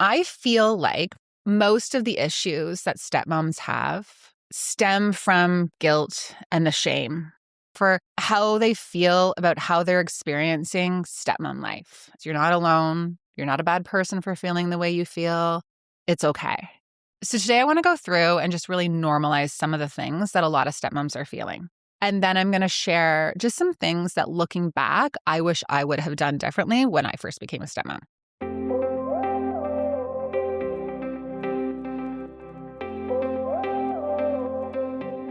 I feel like most of the issues that stepmoms have stem from guilt and the shame for how they feel about how they're experiencing stepmom life. So you're not alone. You're not a bad person for feeling the way you feel. It's okay. So today I want to go through and just really normalize some of the things that a lot of stepmoms are feeling. And then I'm going to share just some things that, looking back, I wish I would have done differently when I first became a stepmom.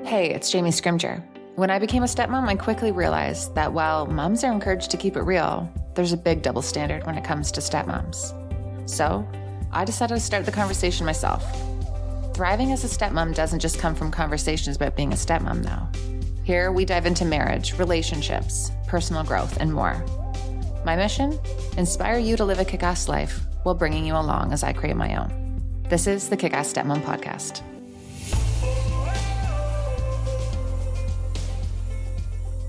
Hey, it's Jamie Scrimger. When I became a stepmom, I quickly realized that while moms are encouraged to keep it real, there's a big double standard when it comes to stepmoms. So I decided to start the conversation myself. Thriving as a stepmom doesn't just come from conversations about being a stepmom, though. Here we dive into marriage, relationships, personal growth, and more. My mission? Inspire you to live a kick-ass life while bringing you along as I create my own. This is the KICK-ASS Stepmom Podcast.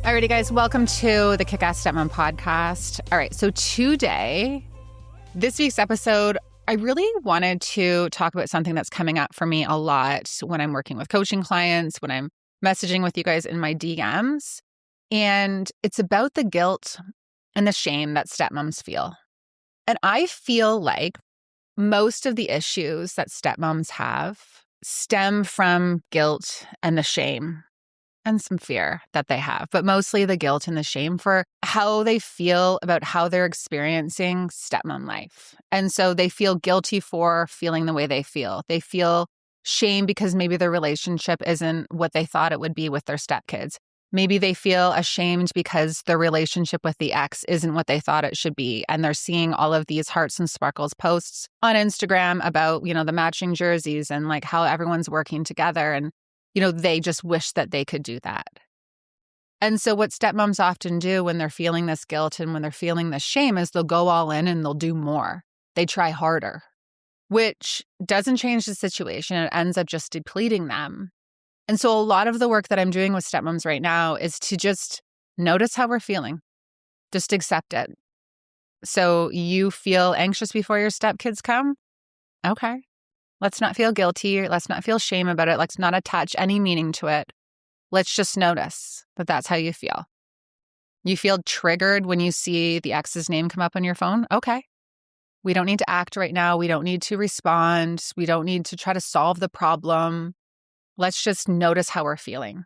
Alrighty, guys, welcome to the KICK-ASS Stepmom Podcast. All right, so today, this week's episode, I really wanted to talk about something that's coming up for me a lot when I'm working with coaching clients, when I'm messaging with you guys in my DMs. And it's about the guilt and the shame that stepmoms feel. And I feel like most of the issues that stepmoms have stem from guilt and the shame and some fear that they have, but mostly the guilt and the shame for how they feel about how they're experiencing stepmom life. And so they feel guilty for feeling the way they feel. They feel shame because maybe their relationship isn't what they thought it would be with their stepkids. Maybe they feel ashamed because their relationship with the ex isn't what they thought it should be. And they're seeing all of these hearts and sparkles posts on Instagram about, the matching jerseys and like how everyone's working together. And they just wish that they could do that. And so what stepmoms often do when they're feeling this guilt and when they're feeling this shame is they'll go all in and they'll do more. They try harder, which doesn't change the situation. It ends up just depleting them. And so a lot of the work that I'm doing with stepmoms right now is to just notice how we're feeling. Just accept it. So you feel anxious before your stepkids come? Okay. Let's not feel guilty. Let's not feel shame about it. Let's not attach any meaning to it. Let's just notice that that's how you feel. You feel triggered when you see the ex's name come up on your phone? Okay. We don't need to act right now. We don't need to respond. We don't need to try to solve the problem. Let's just notice how we're feeling.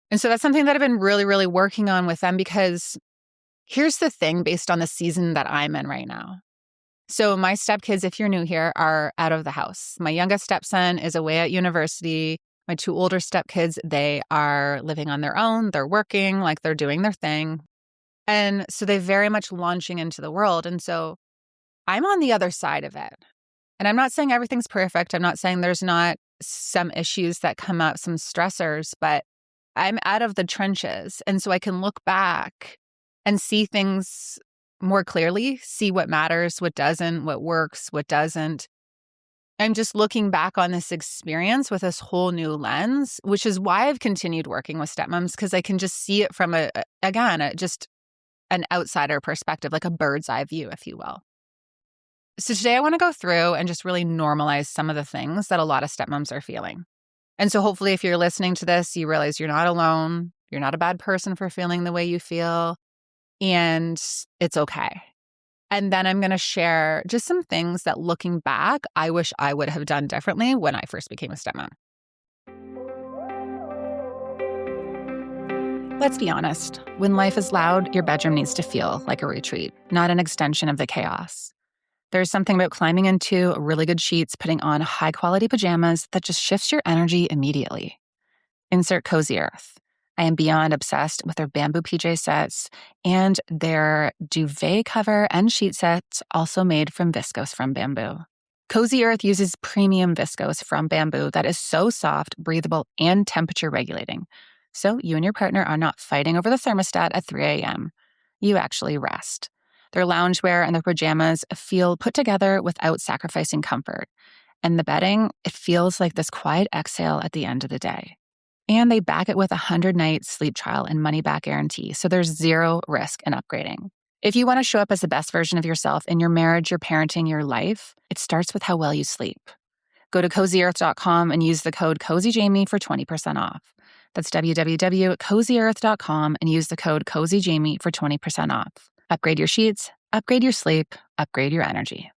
And so that's something that I've been really, really working on with them, because here's the thing based on the season that I'm in right now. So my stepkids, if you're new here, are out of the house. My youngest stepson is away at university. My two older stepkids, they are living on their own. They're working, like they're doing their thing. And so they're very much launching into the world. And so I'm on the other side of it. And I'm not saying everything's perfect. I'm not saying there's not some issues that come up, some stressors, but I'm out of the trenches. And so I can look back and see things more clearly, see what matters, what doesn't, what works, what doesn't. I'm just looking back on this experience with this whole new lens, which is why I've continued working with stepmoms, because I can just see it from just an outsider perspective, like a bird's eye view, if you will. So today I want to go through and just really normalize some of the things that a lot of stepmoms are feeling. And so hopefully if you're listening to this, you realize you're not alone. You're not a bad person for feeling the way you feel. And it's okay. And then I'm going to share just some things that, looking back, I wish I would have done differently when I first became a stepmom. Let's be honest. When life is loud, your bedroom needs to feel like a retreat, not an extension of the chaos. There's something about climbing into really good sheets, putting on high-quality pajamas that just shifts your energy immediately. Insert Cozy Earth. I am beyond obsessed with their bamboo PJ sets and their duvet cover and sheet sets, also made from viscose from bamboo. Cozy Earth uses premium viscose from bamboo that is so soft, breathable, and temperature regulating. So you and your partner are not fighting over the thermostat at 3 a.m. You actually rest. Their loungewear and their pajamas feel put together without sacrificing comfort. And the bedding, it feels like this quiet exhale at the end of the day. And they back it with a 100-night sleep trial and money-back guarantee, so there's zero risk in upgrading. If you want to show up as the best version of yourself in your marriage, your parenting, your life, it starts with how well you sleep. Go to CozyEarth.com and use the code CozyJamie for 20% off. That's www.CozyEarth.com and use the code CozyJamie for 20% off. Upgrade your sheets, upgrade your sleep, upgrade your energy.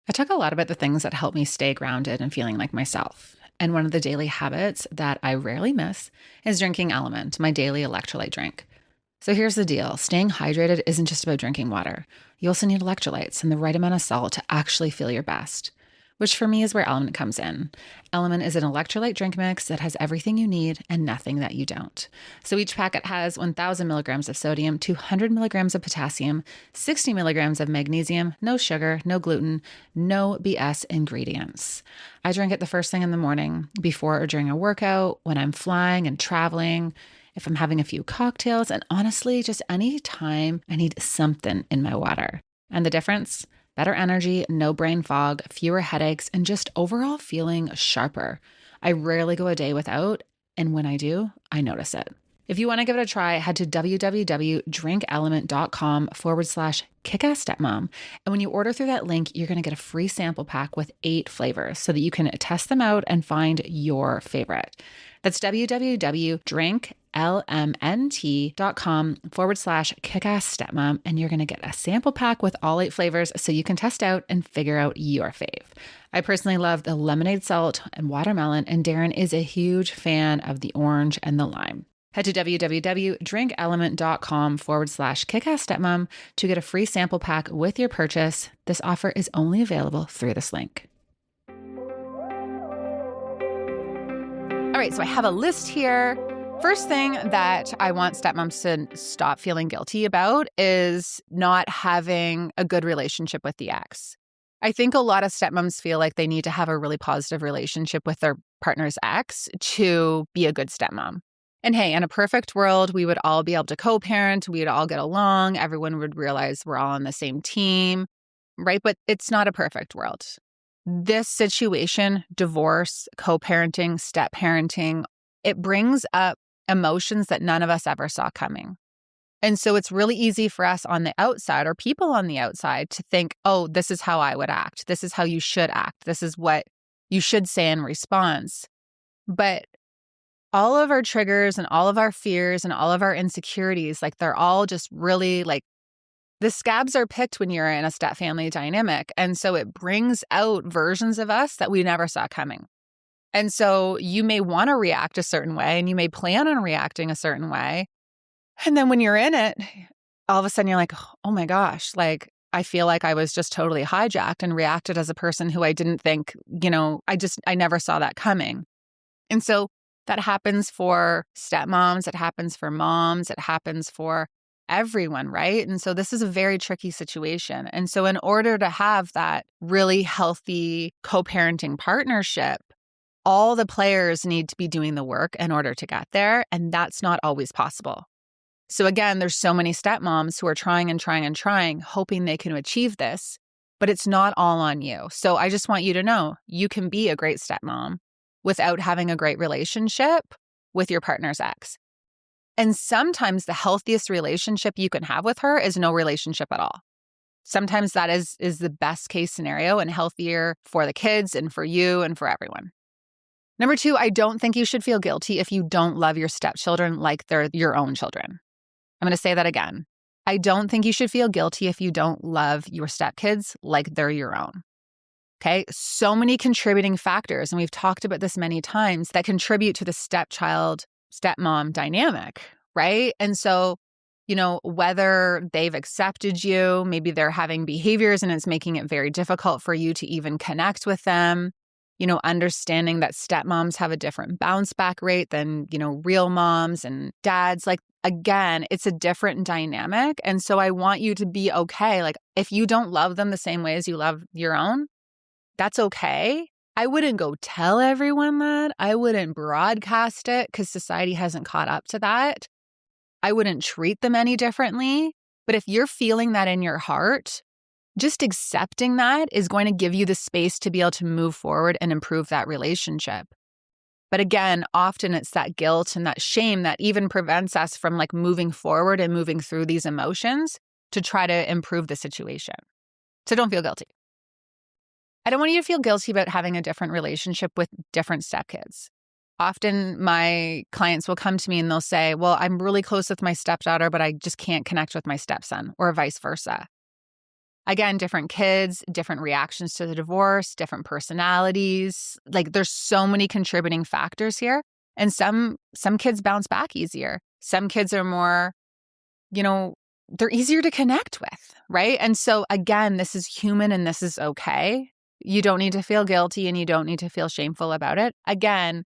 I talk a lot about the things that help me stay grounded and feeling like myself. And one of the daily habits that I rarely miss is drinking Element, my daily electrolyte drink. So here's the deal. Staying hydrated isn't just about drinking water. You also need electrolytes and the right amount of salt to actually feel your best, which for me is where Element comes in. Element is an electrolyte drink mix that has everything you need and nothing that you don't. So each packet has 1,000 milligrams of sodium, 200 milligrams of potassium, 60 milligrams of magnesium, no sugar, no gluten, no BS ingredients. I drink it the first thing in the morning, before or during a workout, when I'm flying and traveling, if I'm having a few cocktails, and honestly, just any time I need something in my water. And the difference? Better energy, no brain fog, fewer headaches, and just overall feeling sharper. I rarely go a day without, and when I do, I notice it. If you want to give it a try, head to www.drinkelement.com/KICK-ASS Stepmom. And when you order through that link, you're going to get a free sample pack with 8 flavors so that you can test them out and find your favorite. That's www.drinklmnt.com/KICK-ASS Stepmom. And you're going to get a sample pack with all 8 flavors so you can test out and figure out your fave. I personally love the lemonade salt and watermelon, and Darren is a huge fan of the orange and the lime. Head to www.drinkelement.com/KICK-ASS Stepmom to get a free sample pack with your purchase. This offer is only available through this link. All right, so I have a list here. First thing that I want stepmoms to stop feeling guilty about is not having a good relationship with the ex. I think a lot of stepmoms feel like they need to have a really positive relationship with their partner's ex to be a good stepmom. And hey, in a perfect world, we would all be able to co-parent, we would all get along, everyone would realize we're all on the same team, right? But it's not a perfect world. This situation, divorce, co-parenting, step-parenting, it brings up emotions that none of us ever saw coming. And so it's really easy for us on the outside, or people on the outside, to think, oh, this is how I would act. This is how you should act. This is what you should say in response. But all of our triggers and all of our fears and all of our insecurities, like they're all just really like the scabs are picked when you're in a step family dynamic. And so it brings out versions of us that we never saw coming. And so you may want to react a certain way and you may plan on reacting a certain way. And then when you're in it, all of a sudden you're like, oh my gosh, like I feel like I was just totally hijacked and reacted as a person who I didn't think, I never saw that coming. And so that happens for stepmoms, it happens for moms, it happens for everyone, right? And so this is a very tricky situation. And so in order to have that really healthy co-parenting partnership, all the players need to be doing the work in order to get there. And that's not always possible. So again, there's so many stepmoms who are trying and trying and trying, hoping they can achieve this, but it's not all on you. So I just want you to know you can be a great stepmom without having a great relationship with your partner's ex. And sometimes the healthiest relationship you can have with her is no relationship at all. Sometimes that is the best case scenario and healthier for the kids and for you and for everyone. Number 2, I don't think you should feel guilty if you don't love your stepchildren like they're your own children. I'm going to say that again. I don't think you should feel guilty if you don't love your stepkids like they're your own. Okay? So many contributing factors, and we've talked about this many times, that contribute to the stepchild-stepmom dynamic, right? And so, whether they've accepted you, maybe they're having behaviors and it's making it very difficult for you to even connect with them. Understanding that stepmoms have a different bounce back rate than, real moms and dads. Like, again, it's a different dynamic. And so I want you to be okay. Like, if you don't love them the same way as you love your own, that's okay. I wouldn't go tell everyone that. I wouldn't broadcast it because society hasn't caught up to that. I wouldn't treat them any differently. But if you're feeling that in your heart, just accepting that is going to give you the space to be able to move forward and improve that relationship. But again, often it's that guilt and that shame that even prevents us from like moving forward and moving through these emotions to try to improve the situation. So don't feel guilty. I don't want you to feel guilty about having a different relationship with different stepkids. Often my clients will come to me and they'll say, well, I'm really close with my stepdaughter, but I just can't connect with my stepson, or vice versa. Again, different kids, different reactions to the divorce, different personalities. Like there's so many contributing factors here. And some kids bounce back easier. Some kids are more, they're easier to connect with, right? And so again, this is human and this is okay. You don't need to feel guilty and you don't need to feel shameful about it. Again,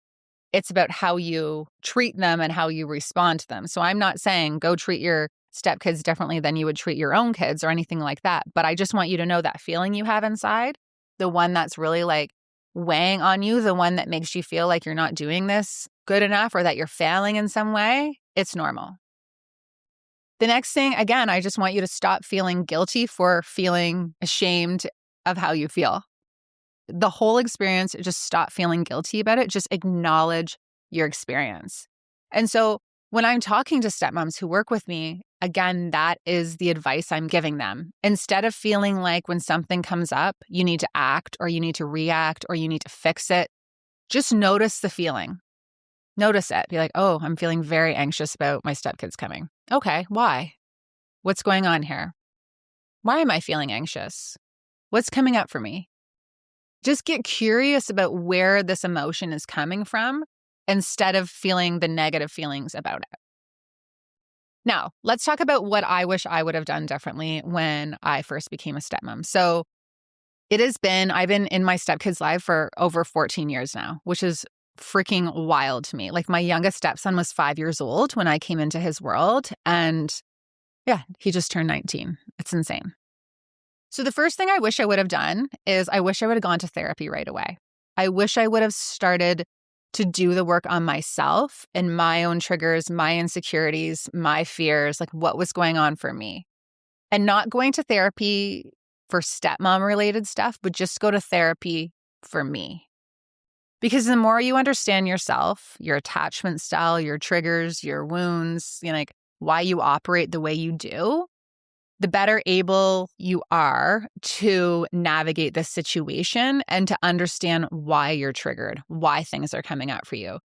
it's about how you treat them and how you respond to them. So I'm not saying go treat your stepkids differently than you would treat your own kids or anything like that. But I just want you to know that feeling you have inside, the one that's really like weighing on you, the one that makes you feel like you're not doing this good enough or that you're failing in some way, it's normal. The next thing, again, I just want you to stop feeling guilty for feeling ashamed of how you feel. The whole experience, just stop feeling guilty about it. Just acknowledge your experience. And so when I'm talking to stepmoms who work with me, again, that is the advice I'm giving them. Instead of feeling like when something comes up, you need to act or you need to react or you need to fix it, just notice the feeling. Notice it. Be like, oh, I'm feeling very anxious about my stepkids coming. Okay, why? What's going on here? Why am I feeling anxious? What's coming up for me? Just get curious about where this emotion is coming from instead of feeling the negative feelings about it. Now, let's talk about what I wish I would have done differently when I first became a stepmom. So I've been in my stepkids' life for over 14 years now, which is freaking wild to me. Like my youngest stepson was 5 years old when I came into his world. And yeah, he just turned 19. It's insane. So the first thing I wish I would have done is I wish I would have gone to therapy right away. I wish I would have started to do the work on myself and my own triggers, my insecurities, my fears, like what was going on for me. And not going to therapy for stepmom related stuff, but just go to therapy for me. Because the more you understand yourself, your attachment style, your triggers, your wounds, like why you operate the way you do, the better able you are to navigate this situation and to understand why you're triggered, why things are coming up for you.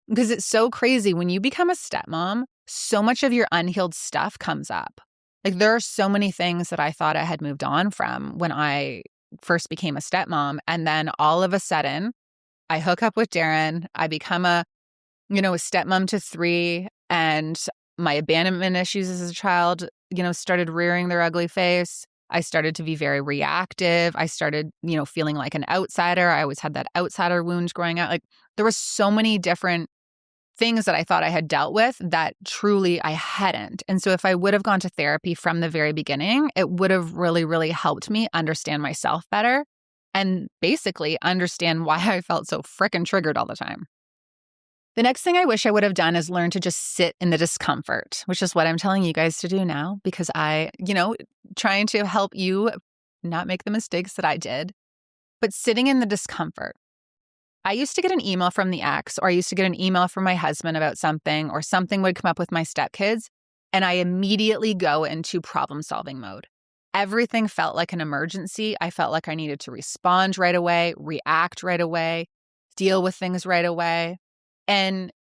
Because it's so crazy. When you become a stepmom, so much of your unhealed stuff comes up. Like there are so many things that I thought I had moved on from when I first became a stepmom. And then all of a sudden, I hook up with Darren. I become a stepmom to 3, and my abandonment issues as a child, started rearing their ugly face. I started to be very reactive. I started, feeling like an outsider. I always had that outsider wound growing up. Like there were so many different things that I thought I had dealt with that truly I hadn't. And so if I would have gone to therapy from the very beginning, it would have really, really helped me understand myself better and basically understand why I felt so frickin' triggered all the time. The next thing I wish I would have done is learn to just sit in the discomfort, which is what I'm telling you guys to do now because trying to help you not make the mistakes that I did, but sitting in the discomfort. I used to get an email from the ex, or I used to get an email from my husband about something, or something would come up with my stepkids, and I immediately go into problem-solving mode. Everything felt like an emergency. I felt like I needed to respond right away, react right away, deal with things right away. And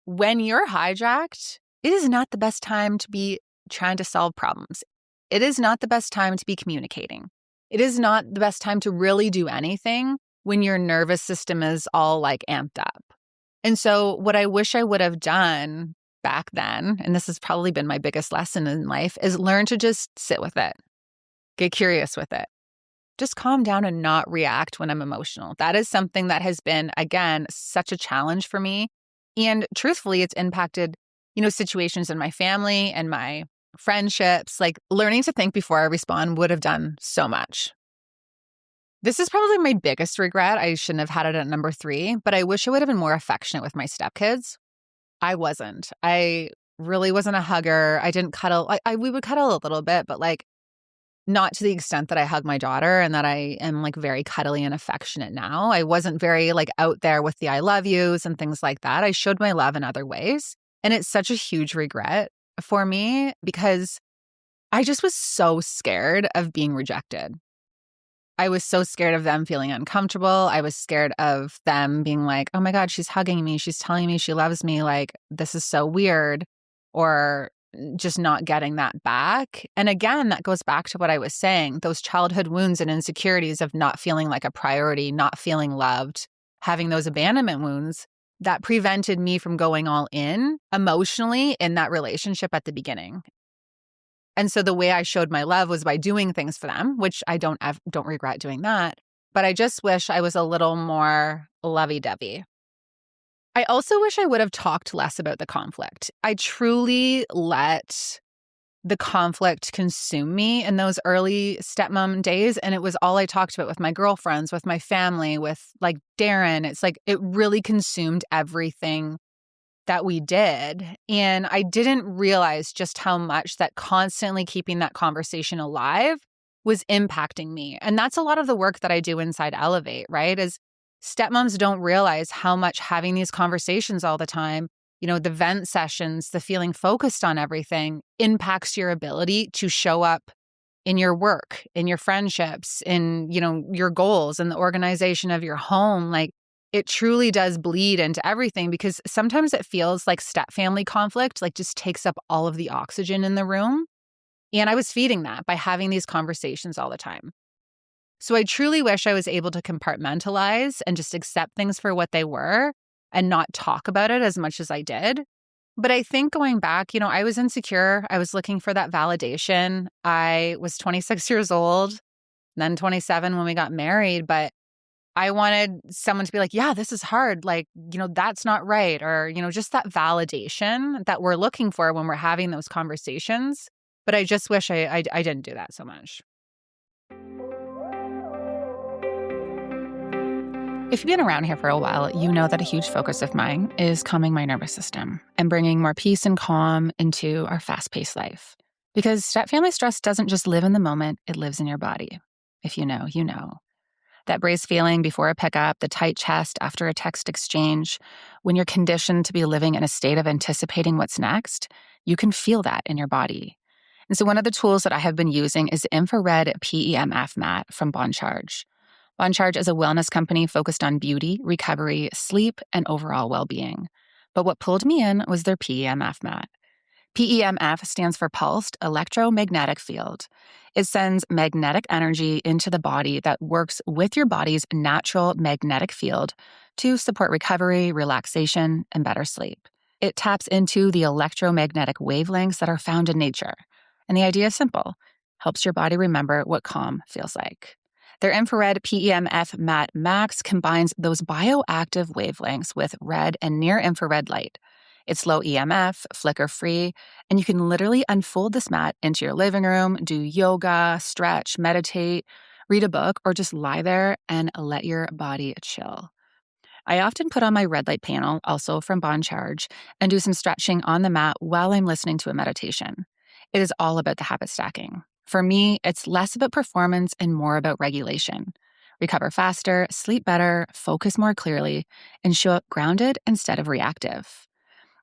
when you're hijacked, it is not the best time to be trying to solve problems. It is not the best time to be communicating. It is not the best time to really do anything when your nervous system is all like amped up. And so what I wish I would have done back then, and this has probably been my biggest lesson in life, is learn to just sit with it. Get curious with it. Just calm down and not react when I'm emotional. That is something that has been, again, such a challenge for me. And truthfully, it's impacted, situations in my family and my friendships. Like learning to think before I respond would have done so much. This is probably my biggest regret. I shouldn't have had it at number 3, but I wish I would have been more affectionate with my stepkids. I wasn't. I really wasn't a hugger. I didn't cuddle. We would cuddle a little bit, but not to the extent that I hug my daughter and that I am like very cuddly and affectionate now. I wasn't very like out there with the I love yous and things like that. I showed my love in other ways. And it's such a huge regret for me because I just was so scared of being rejected. I was so scared of them feeling uncomfortable. I was scared of them being like, oh my God, she's hugging me. She's telling me she loves me. Like, this is so weird. Or just not getting that back. And again, that goes back to what I was saying, those childhood wounds and insecurities of not feeling like a priority, not feeling loved, having those abandonment wounds that prevented me from going all in emotionally in that relationship at the beginning. And so the way I showed my love was by doing things for them, which I don't regret doing that. But I just wish I was a little more lovey-dovey. I also wish I would have talked less about the conflict. I truly let the conflict consume me in those early stepmom days. And it was all I talked about with my girlfriends, with my family, with like Darren. It's like it really consumed everything that we did. And I didn't realize just how much that constantly keeping that conversation alive was impacting me. And that's a lot of the work that I do inside Elevate, right? Is stepmoms don't realize how much having these conversations all the time, the vent sessions, the feeling focused on everything impacts your ability to show up in your work, in your friendships, in, your goals and the organization of your home. Like it truly does bleed into everything because sometimes it feels like step family conflict, like just takes up all of the oxygen in the room. And I was feeding that by having these conversations all the time. So I truly wish I was able to compartmentalize and just accept things for what they were and not talk about it as much as I did. But I think going back, I was insecure. I was looking for that validation. I was 26 years old, then 27 when we got married. But I wanted someone to be like, yeah, this is hard. Like, that's not right. Or, just that validation that we're looking for when we're having those conversations. But I just wish I didn't do that so much. If you've been around here for a while, you know that a huge focus of mine is calming my nervous system and bringing more peace and calm into our fast-paced life. Because step-family stress doesn't just live in the moment, it lives in your body. If you know, you know. That braced feeling before a pickup, the tight chest after a text exchange, when you're conditioned to be living in a state of anticipating what's next, you can feel that in your body. And so one of the tools that I have been using is the infrared PEMF mat from Boncharge. Boncharge is a wellness company focused on beauty, recovery, sleep, and overall well-being. But what pulled me in was their PEMF mat. PEMF stands for Pulsed Electromagnetic Field. It sends magnetic energy into the body that works with your body's natural magnetic field to support recovery, relaxation, and better sleep. It taps into the electromagnetic wavelengths that are found in nature. And the idea is simple: helps your body remember what calm feels like. Their infrared PEMF Mat Max combines those bioactive wavelengths with red and near-infrared light. It's low EMF, flicker-free, and you can literally unfold this mat into your living room, do yoga, stretch, meditate, read a book, or just lie there and let your body chill. I often put on my red light panel, also from Boncharge, and do some stretching on the mat while I'm listening to a meditation. It is all about the habit stacking. For me, it's less about performance and more about regulation. Recover faster, sleep better, focus more clearly, and show up grounded instead of reactive.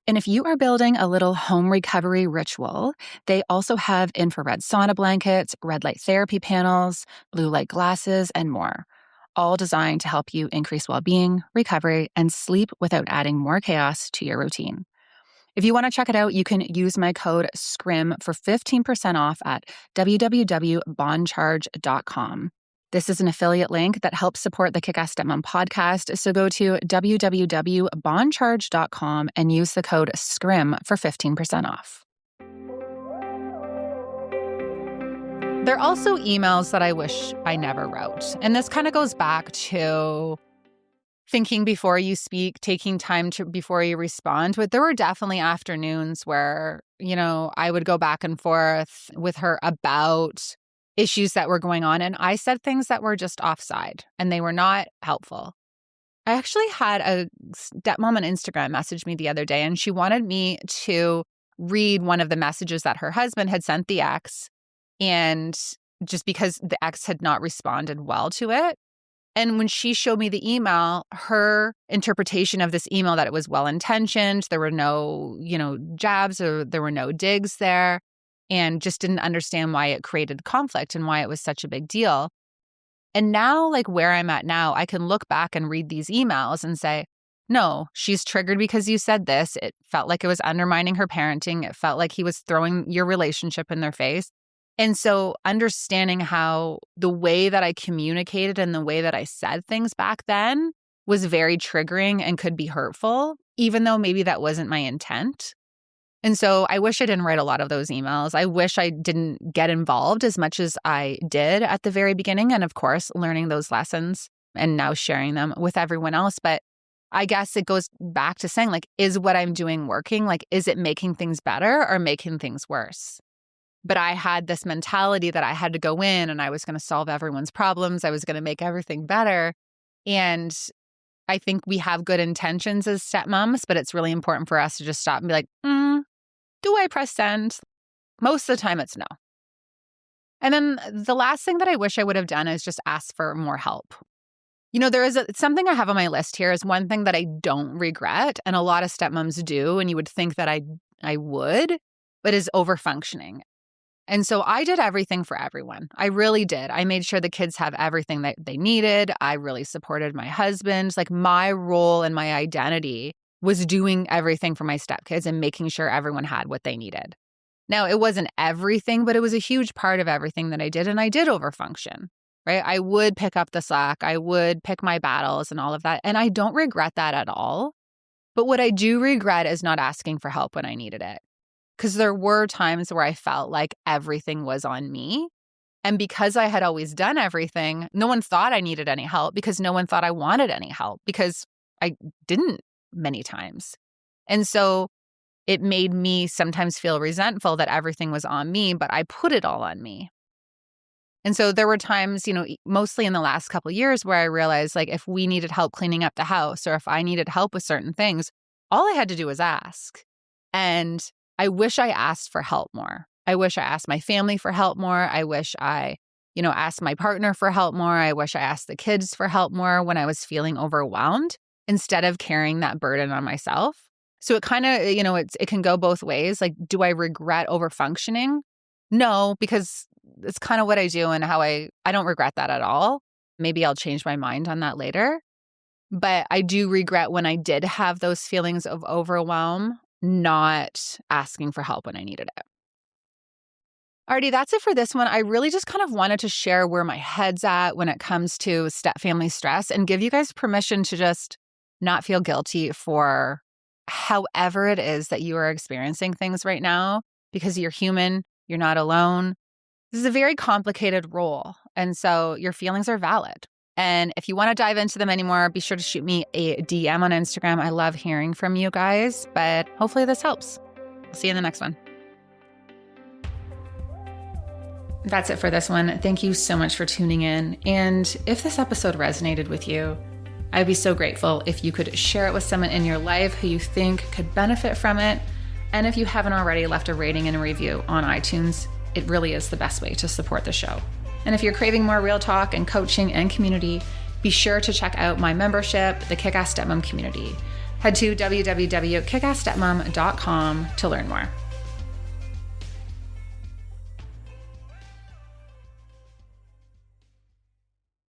And if you are building a little home recovery ritual, they also have infrared sauna blankets, red light therapy panels, blue light glasses, and more, all designed to help you increase well-being, recovery, and sleep without adding more chaos to your routine. If you want to check it out, you can use my code SCRIM for 15% off at www.boncharge.com. This is an affiliate link that helps support the KICK-ASS Stepmom Podcast, so go to www.boncharge.com and use the code SCRIM for 15% off. There are also emails that I wish I never wrote. And this kind of goes back to thinking before you speak, taking time before you respond. But there were definitely afternoons where, I would go back and forth with her about issues that were going on. And I said things that were just offside and they were not helpful. I actually had a stepmom on Instagram message me the other day, and she wanted me to read one of the messages that her husband had sent the ex. And just because the ex had not responded well to it. And when she showed me the email, her interpretation of this email that it was well-intentioned, there were no, jabs or there were no digs there, and just didn't understand why it created conflict and why it was such a big deal. And now, like where I'm at now, I can look back and read these emails and say, no, she's triggered because you said this. It felt like it was undermining her parenting. It felt like he was throwing your relationship in their face. And so understanding how the way that I communicated and the way that I said things back then was very triggering and could be hurtful, even though maybe that wasn't my intent. And so I wish I didn't write a lot of those emails. I wish I didn't get involved as much as I did at the very beginning. And of course, learning those lessons and now sharing them with everyone else. But I guess it goes back to saying, like, is what I'm doing working? Like, is it making things better or making things worse? But I had this mentality that I had to go in and I was going to solve everyone's problems. I was going to make everything better. And I think we have good intentions as stepmoms, but it's really important for us to just stop and be like, do I press send? Most of the time it's no. And then the last thing that I wish I would have done is just ask for more help. There is something I have on my list here is one thing that I don't regret, and a lot of stepmoms do, and you would think that I would, but is overfunctioning. And so I did everything for everyone. I really did. I made sure the kids have everything that they needed. I really supported my husband. Like my role and my identity was doing everything for my stepkids and making sure everyone had what they needed. Now, it wasn't everything, but it was a huge part of everything that I did. And I did overfunction, right? I would pick up the slack. I would pick my battles and all of that. And I don't regret that at all. But what I do regret is not asking for help when I needed it. Because there were times where I felt like everything was on me. And because I had always done everything, no one thought I needed any help because no one thought I wanted any help because I didn't many times. And so it made me sometimes feel resentful that everything was on me, but I put it all on me. And so there were times, mostly in the last couple of years where I realized like if we needed help cleaning up the house or if I needed help with certain things, all I had to do was ask. And I wish I asked for help more. I wish I asked my family for help more. I wish I, asked my partner for help more. I wish I asked the kids for help more when I was feeling overwhelmed instead of carrying that burden on myself. So it kind of, it can go both ways. Like, do I regret overfunctioning? No, because it's kind of what I do and how I don't regret that at all. Maybe I'll change my mind on that later. But I do regret when I did have those feelings of overwhelm, not asking for help when I needed it. Alrighty, that's it for this one. I really just kind of wanted to share where my head's at when it comes to step family stress and give you guys permission to just not feel guilty for however it is that you are experiencing things right now, because you're human, you're not alone. This is a very complicated role, and so your feelings are valid. And if you want to dive into them anymore, be sure to shoot me a DM on Instagram. I love hearing from you guys, but hopefully this helps. I'll see you in the next one. That's it for this one. Thank you so much for tuning in. And if this episode resonated with you, I'd be so grateful if you could share it with someone in your life who you think could benefit from it. And if you haven't already left a rating and a review on iTunes, it really is the best way to support the show. And if you're craving more real talk and coaching and community, be sure to check out my membership, the KICK-ASS Stepmom community. Head to www.kickassstepmom.com to learn more.